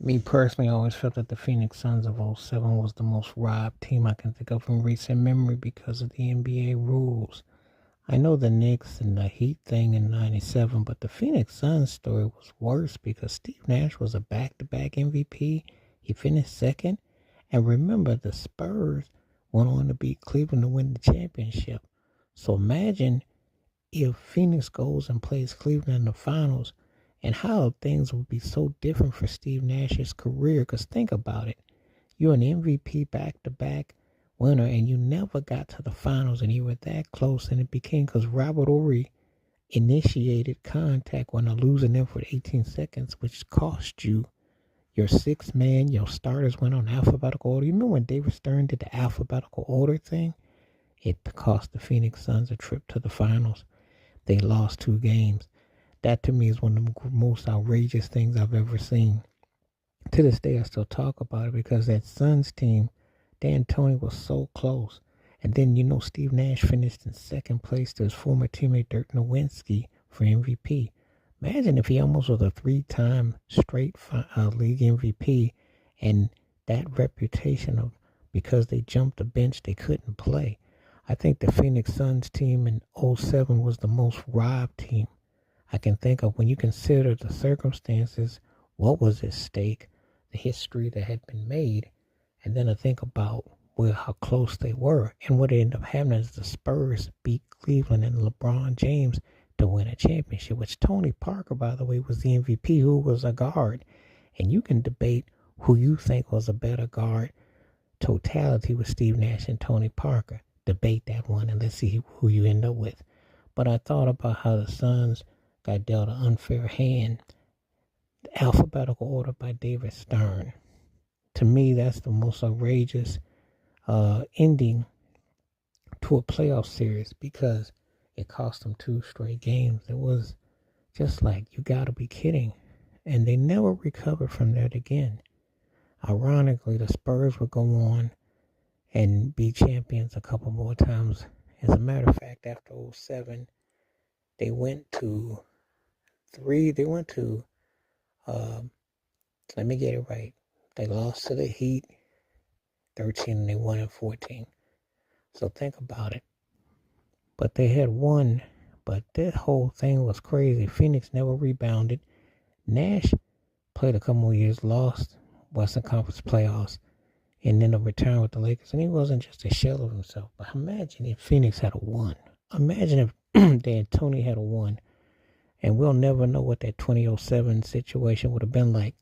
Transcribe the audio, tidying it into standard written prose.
Me personally, I always felt that the Phoenix Suns of '07 was the most robbed team I can think of in recent memory because of the NBA rules. I know the Knicks and the Heat thing in '97, but the Phoenix Suns story was worse because Steve Nash was a back-to-back MVP. He finished second. And remember, the Spurs went on to beat Cleveland to win the championship. So imagine if Phoenix goes and plays Cleveland in the finals, and how things would be so different for Steve Nash's career. Because think about it. You're an MVP back to back winner, and you never got to the finals, and you were that close, and it became because Robert Ory initiated contact when losing them for 18 seconds, which cost you your sixth man. Your starters went on alphabetical order. You remember when David Stern did the alphabetical order thing? It cost the Phoenix Suns a trip to the finals. They lost 2 games. That to me is one of the most outrageous things I've ever seen. To this day, I still talk about it because that Suns team, D'Antoni was so close. And then, Steve Nash finished in second place to his former teammate Dirk Nowitzki for MVP. Imagine if he almost was a 3-time straight league MVP, and that reputation of because they jumped the bench, they couldn't play. I think the Phoenix Suns team in '07 was the most robbed team I can think of when you consider the circumstances, what was at stake, the history that had been made, and then I think about how close they were. And what ended up happening is the Spurs beat Cleveland and LeBron James to win a championship, which Tony Parker, by the way, was the MVP, who was a guard. And you can debate who you think was a better guard totality with Steve Nash and Tony Parker. Debate that one and let's see who you end up with. But I thought about how the Suns got dealt an unfair hand, alphabetical order by David Stern. To me, that's the most outrageous ending to a playoff series because it cost them 2 straight games. It was just like, you got to be kidding. And they never recovered from that again. Ironically, the Spurs would go on and be champions a couple more times. As a matter of fact, after '07, they went to let me get it right. They lost to the Heat 13 and they won in 14. So think about it. But they had won, but that whole thing was crazy. Phoenix never rebounded. Nash played a couple more years, lost Western Conference playoffs, and then a return with the Lakers. And he wasn't just a shell of himself. But imagine if Phoenix had won. Imagine if D'Antoni had won. And we'll never know what that 2007 situation would have been like.